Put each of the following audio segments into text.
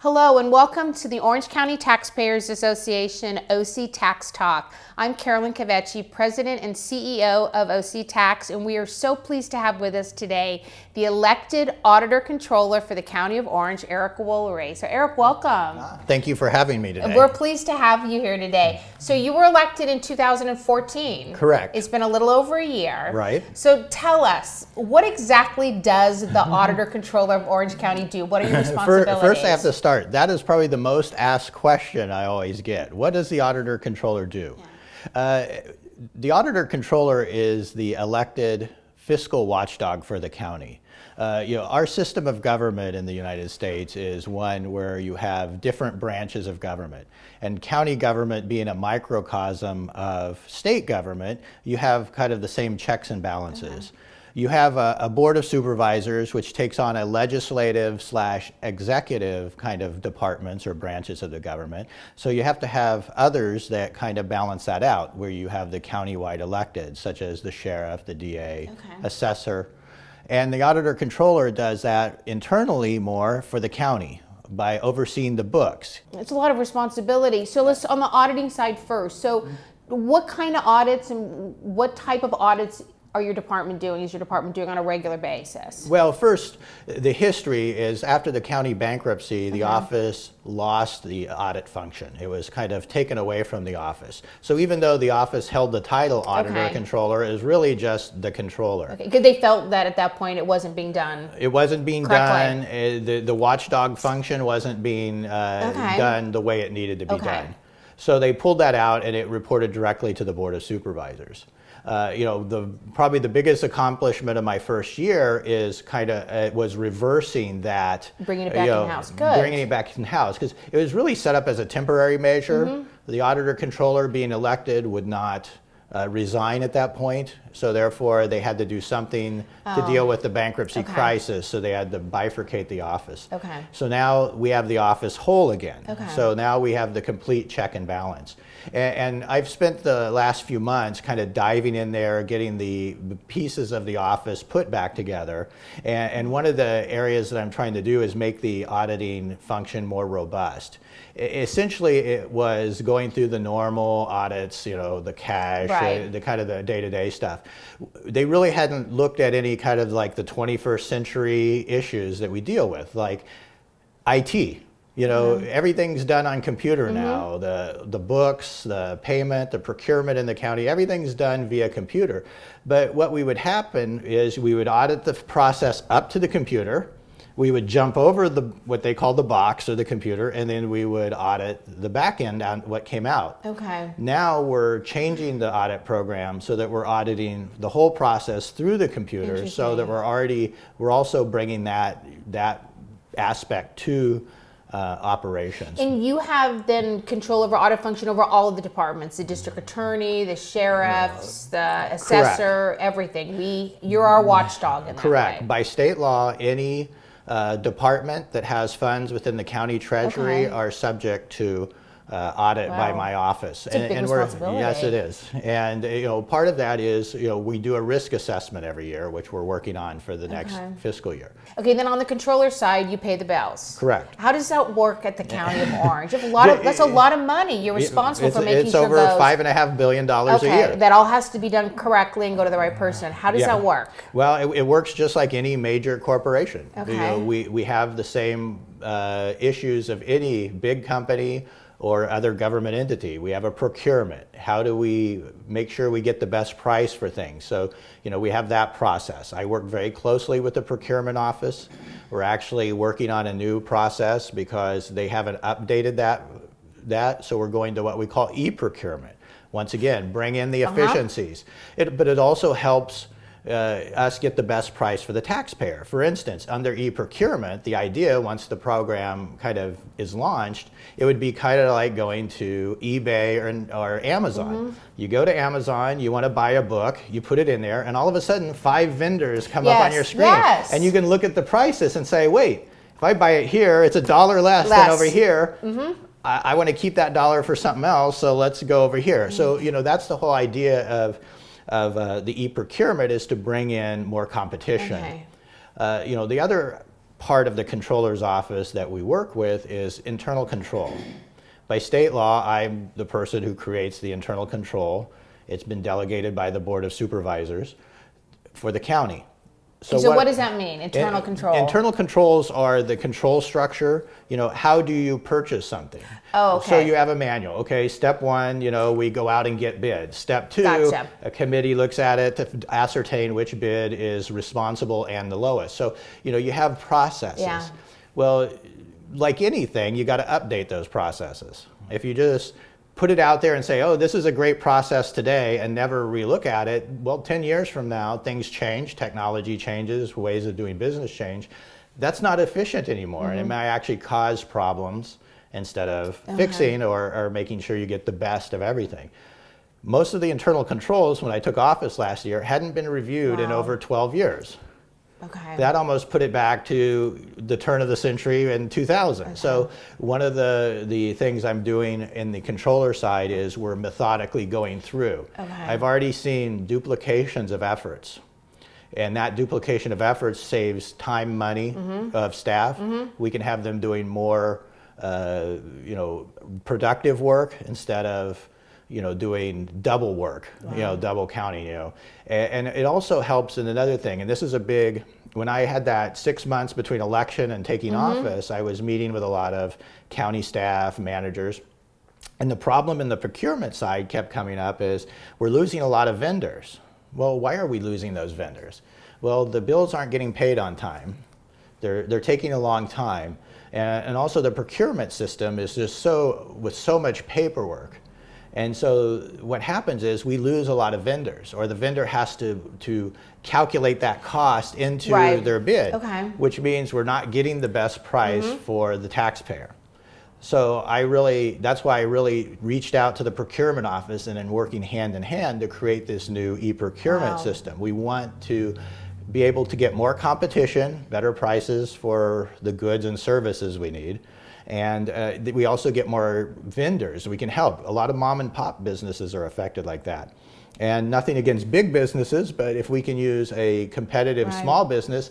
Hello and welcome to the Orange County Taxpayers Association OCTax Talk. I'm Carolyn Cavecchi, President and CEO of OCTax, and we are so pleased to have with us today the elected Auditor-Controller for the County of Orange, Eric Woolery. So Eric, welcome. Thank you for having me today. And we're pleased to have you here today. So you were elected in 2014. Correct. It's been a little over a year. Right. So tell us, what exactly does the Auditor-Controller of Orange County do? What are your responsibilities? First, I have to start. That is probably the most asked question I always get. What does the Auditor-Controller do? Yeah. The Auditor-Controller is the elected fiscal watchdog for the county. Our system of government in the United States is one where you have different branches of government. And county government being a microcosm of state government, you have kind of the same checks and balances. You have a board of supervisors, which takes on a legislative/executive kind of departments or branches of the government. So you have to have others that kind of balance that out, where you have the countywide elected, such as the sheriff, the DA, assessor. And the Auditor-Controller does that internally more for the county by overseeing the books. It's a lot of responsibility. So let's, on the auditing side first. So what kind of audits and what type of audits are your department doing, is your department doing on a regular basis? Well, first, the history is after the county bankruptcy, the office lost the audit function. It was kind of taken away from the office. So even though the office held the title Auditor-Controller, it was really just the controller. Because they felt that at that point it wasn't being done. It wasn't being done. The watchdog function wasn't being done the way it needed to be done. So they pulled that out and it reported directly to the Board of Supervisors. Probably the biggest accomplishment of my first year is was reversing that. Bringing it back in-house. Good. Bringing it back in-house, because it was really set up as a temporary measure. The Auditor-Controller being elected would not resign at that point, so therefore they had to do something to deal with the bankruptcy crisis, so they had to bifurcate the office. So now we have the office whole again. So now we have the complete check and balance. And I've spent the last few months kind of diving in there, getting the pieces of the office put back together. And one of the areas that I'm trying to do is make the auditing function more robust. Essentially, it was going through the normal audits, the cash, the kind of the day-to-day stuff. They really hadn't looked at any kind of like the 21st century issues that we deal with, like IT. Everything's done on computer now. The books, the payment, the procurement in the county, everything's done via computer. But what would happen is we would audit the process up to the computer. We would jump over what they call the box or the computer, and then we would audit the back end on what came out. Now we're changing the audit program so that we're auditing the whole process through the computer, so that we're also bringing that aspect to operations. And you have then control over audit function over all of the departments, the district attorney, the sheriffs, the assessor, everything. You're our watchdog in that way. By state law, any department that has funds within the county treasury are subject to audit by my office. It's a big responsibility. Yes, it is. And part of that is we do a risk assessment every year, which we're working on for the next fiscal year. Okay, then on the controller side, you pay the bills. Correct. How does that work at the County of Orange? You have that's a lot of money. You're responsible for making sure those. It's over $5.5 billion a year. That all has to be done correctly and go to the right person. How does that work? Well, it works just like any major corporation. We have the same issues of any big company or other government entity. We have a procurement. How do we make sure we get the best price for things? So, we have that process. I work very closely with the procurement office. We're actually working on a new process because they haven't updated that. So we're going to what we call e-procurement. Once again, bring in the efficiencies. But it also helps us get the best price for the taxpayer. For instance, under e-procurement, the idea, once the program kind of is launched, it would be kind of like going to eBay or Amazon. You go to Amazon, you want to buy a book, you put it in there, and all of a sudden 5 vendors come up on your screen. And you can look at the prices and say, wait, if I buy it here, it's $1 less than over here. I want to keep that $1 for something else, so let's go over here. So, that's the whole idea of the e-procurement, is to bring in more competition. The other part of the controller's office that we work with is internal control. By state law, I'm the person who creates the internal control. It's been delegated by the Board of Supervisors for the county. So what does that mean, internal control? Internal controls are the control structure. How do you purchase something? Oh, okay. So you have a manual. Okay, step one, we go out and get bids. Step two, Gotcha. A committee looks at it to ascertain which bid is responsible and the lowest. So, you have processes. Yeah. Well, like anything, you got to update those processes. If you just put it out there and say, oh, this is a great process today, and never relook at it, well, 10 years from now, things change, technology changes, ways of doing business change. That's not efficient anymore, and it may actually cause problems instead of fixing or making sure you get the best of everything. Most of the internal controls, when I took office last year, hadn't been reviewed in over 12 years. Okay. That almost put it back to the turn of the century in 2000. Okay. So one of the things I'm doing in the controller side is we're methodically going through. Okay. I've already seen duplications of efforts. And that duplication of efforts saves time, money of staff. We can have them doing more productive work instead of doing double work, double counting, And it also helps in another thing, and this is a big, when I had that 6 months between election and taking office, I was meeting with a lot of county staff, managers, and the problem in the procurement side kept coming up is we're losing a lot of vendors. Well, why are we losing those vendors? Well, the bills aren't getting paid on time. They're taking a long time, and also the procurement system is just with so much paperwork. And so what happens is we lose a lot of vendors, or the vendor has to calculate that cost into their bid, which means we're not getting the best price for the taxpayer. So that's why I really reached out to the procurement office and then working hand in hand to create this new e-procurement system. We want to be able to get more competition, better prices for the goods and services we need. And we also get more vendors. We can help. A lot of mom and pop businesses are affected like that. And nothing against big businesses, but if we can use a competitive small business,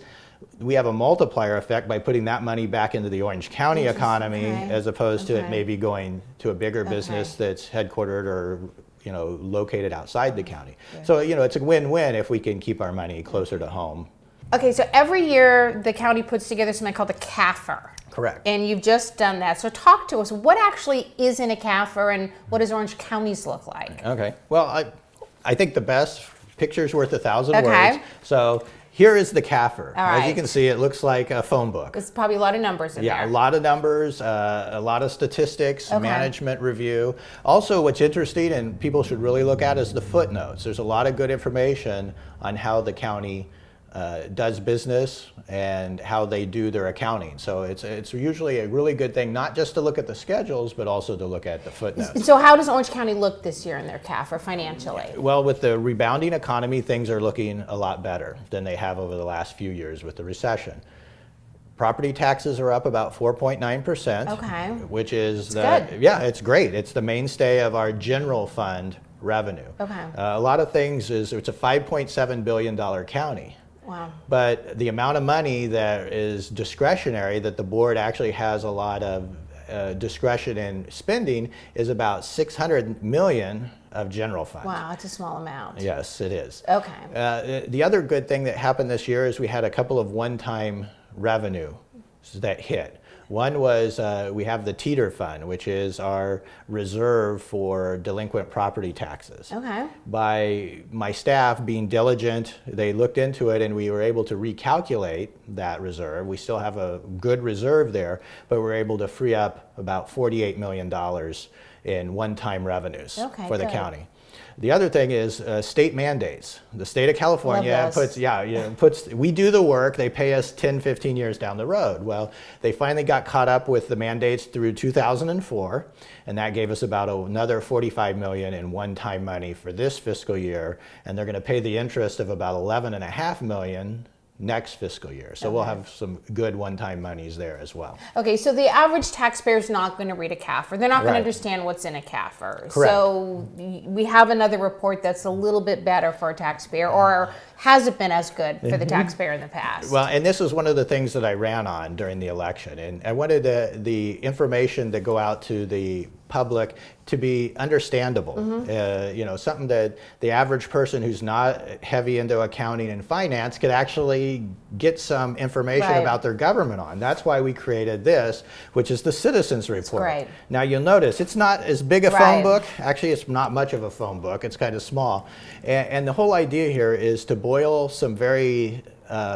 we have a multiplier effect by putting that money back into the Orange County economy as opposed to it maybe going to a bigger business that's headquartered or located outside the county. So it's a win-win if we can keep our money closer to home. Okay, so every year the county puts together something called the CAFR. Correct. And you've just done that. So talk to us. What actually is in a CAFR, and what does Orange County's look like? Okay. Well, I think the best picture's worth 1,000 words. So here is the CAFR. As you can see, it looks like a phone book. There's probably a lot of numbers in there. Yeah, a lot of numbers, a lot of statistics, management review. Also, what's interesting and people should really look at is the footnotes. There's a lot of good information on how the county does business and how they do their accounting. So it's usually a really good thing, not just to look at the schedules, but also to look at the footnotes. So how does Orange County look this year in their CAFR financially? Well, with the rebounding economy, things are looking a lot better than they have over the last few years with the recession. Property taxes are up about 4.9%, which is good. Yeah, it's great. It's the mainstay of our general fund revenue. A lot of things it's a $5.7 billion county. Wow. But the amount of money that is discretionary, that the board actually has a lot of discretion in spending, is about $600 million of general fund. Wow, that's a small amount. Yes, it is. Okay. The other good thing that happened this year is we had a couple of one-time revenue that hit. One was we have the Teeter Fund, which is our reserve for delinquent property taxes. By my staff being diligent, they looked into it and we were able to recalculate that reserve. We still have a good reserve there, but we're able to free up about $48 million in one-time revenues for the county. The other thing is state mandates. The state of California we do the work, they pay us 10, 15 years down the road. Well, they finally got caught up with the mandates through 2004, and that gave us about another $45 million in one-time money for this fiscal year, and they're going to pay the interest of about $11.5 million next fiscal year. So we'll have some good one-time monies there as well. Okay, so the average taxpayer is not going to read a CAFR. They're not going to Right. understand what's in a CAFR. Correct. So we have another report that's a little bit better for a taxpayer, or hasn't been as good for the taxpayer in the past. Well, and this is one of the things that I ran on during the election, and I wanted the information to go out to the public to be understandable. You know, something that the average person who's not heavy into accounting and finance could actually get some information Right. about their government on. That's why we created this, which is the Citizens Report. great. Now you'll notice it's not as big a phone Right. book. Actually, it's not much of a phone book. It's kind of small. And the whole idea here is to boil some very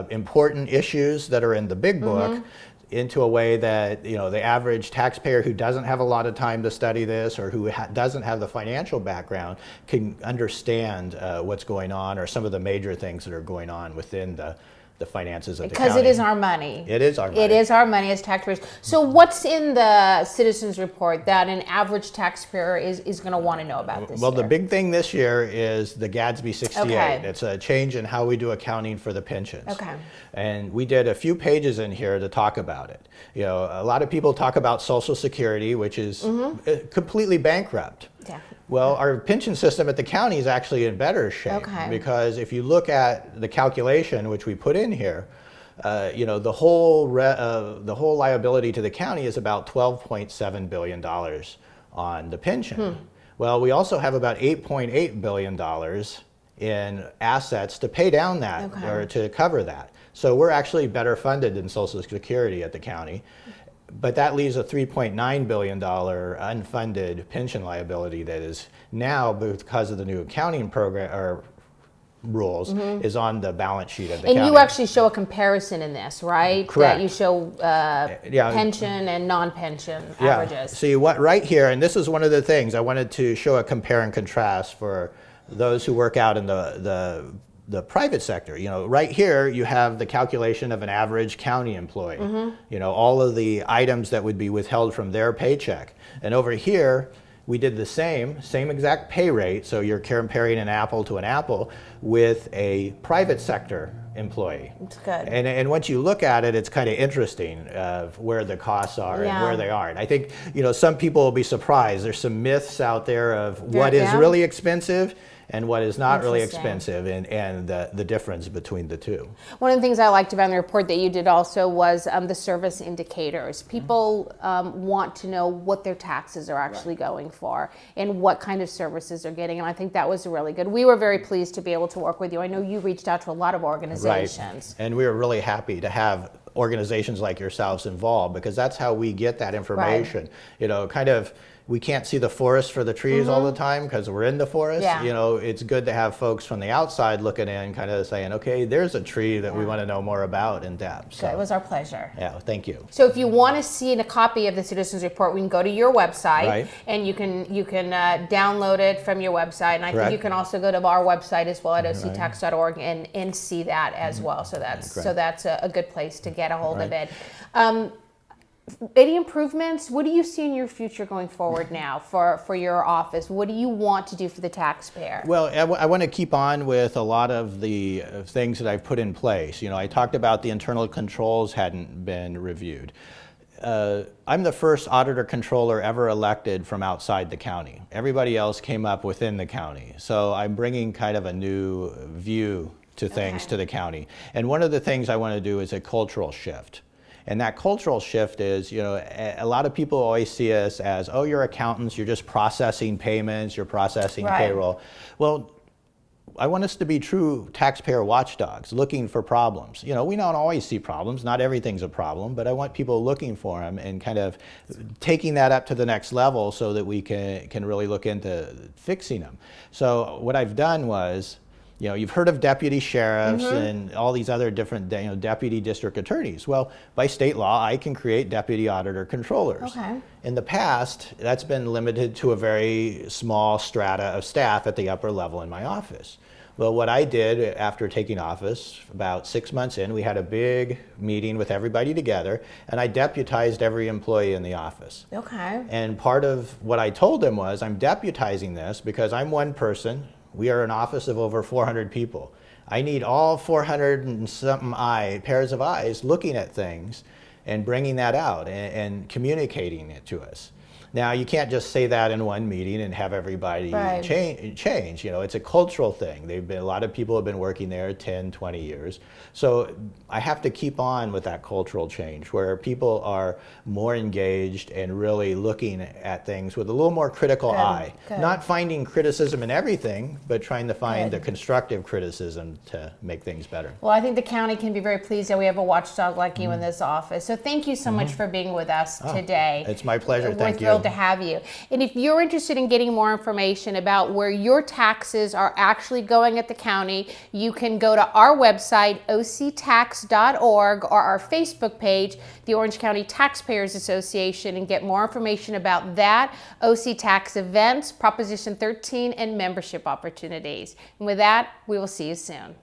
important issues that are in the big book into a way that, you know, the average taxpayer who doesn't have a lot of time to study this, or who doesn't have the financial background, can understand what's going on, or some of the major things that are going on within the finances of the county. Because it is our money. It is our money. It is our money as taxpayers. So what's in the Citizens Report that an average taxpayer is going to want to know about this Well, year? the big thing this year is the Gadsby 68. Okay. It's a change in how we do accounting for the pensions. Okay. And we did a few pages in here to talk about it. You know, a lot of people talk about Social Security, which is completely bankrupt. Yeah. Well, our pension system at the county is actually in better shape. Okay. Because if you look at the calculation, which we put in here, you know, the whole liability to the county is about $12.7 billion on the pension. Well, we also have about $8.8 billion in assets to pay down that, Okay. or to cover that. So we're actually better funded than Social Security at the county. But that leaves a $3.9 billion unfunded pension liability that is now, because of the new accounting program or rules, is on the balance sheet of the And county. you actually show a comparison in this, right? Correct. That you show Yeah. pension and non-pension averages. See, what right here, and this is one of the things I wanted to show, a compare and contrast for those who work out in the private sector. You know, right here you have the calculation of an average county employee. You know, all of the items that would be withheld from their paycheck. And over here, we did the same exact pay rate. So you're comparing an apple to an apple with a private sector employee. It's good. And once you look at it, it's kind of interesting where the costs are Yeah. and where they aren't. I think, you know, some people will be surprised. There's some myths out there of what is Yeah. really expensive and what is not really Interesting. expensive, and the difference between the two. One of the things I liked about the report that you did also was the service indicators. People want to know what their taxes are actually going for and what kind of services they're getting, and I think that was really good. We were very pleased to be able to work with you. I know you reached out to a lot of organizations. And we were really happy to have organizations like yourselves involved, because that's how we get that information. You know, kind of, we can't see the forest for the trees all the time because we're in the forest. Yeah. You know, it's good to have folks from the outside looking in, kind of saying, okay, there's a tree that we want to know more about in depth. So it was our pleasure. Yeah, thank you. So if you want to see a copy of the Citizens Report, we can go to your website, Right. and you can download it from your website, and I Correct. think you can also go to our website as well at OCTax.org and see that as well. So that's a good place to get a hold of it. Any improvements? What do you see in your future going forward now for your office? What do you want to do for the taxpayer? Well, I want to keep on with a lot of the things that I've put in place. You know, I talked about the internal controls hadn't been reviewed. I'm the first auditor-controller ever elected from outside the county. Everybody else came up within the county. So I'm bringing kind of a new view to things to the county. And one of the things I want to do is a cultural shift. And that cultural shift is, you know, a lot of people always see us as, oh, you're accountants, you're just processing payments, you're processing payroll. Well, I want us to be true taxpayer watchdogs, looking for problems. You know, we don't always see problems, not everything's a problem, but I want people looking for them and kind of taking that up to the next level so that we can really look into fixing them. So what I've done was, you know, you've heard of deputy sheriffs and all these other different, deputy district attorneys. Well, by state law, I can create deputy auditor controllers. Okay. In the past, that's been limited to a very small strata of staff at the upper level in my office. Well, what I did after taking office, about 6 months in, we had a big meeting with everybody together, and I deputized every employee in the office. Okay. And part of what I told them was, I'm deputizing this because I'm one person. We are an office of over 400 people. I need all 400 and something pairs of eyes looking at things and bringing that out and communicating it to us. Now, you can't just say that in one meeting and have everybody change. You know, it's a cultural thing. A lot of people have been working there 10, 20 years. So I have to keep on with that cultural change where people are more engaged and really looking at things with a little more critical eye. Not finding criticism in everything, but trying to find the constructive criticism to make things better. Well, I think the county can be very pleased that we have a watchdog like you in this office. So thank you so much for being with us today. It's my pleasure. Thank you. We're thrilled to have you. And if you're interested in getting more information about where your taxes are actually going at the county, you can go to our website, OCTax.org, or our Facebook page, the Orange County Taxpayers Association, and get more information about that, OCTax events, Proposition 13, and membership opportunities. And with that, we will see you soon.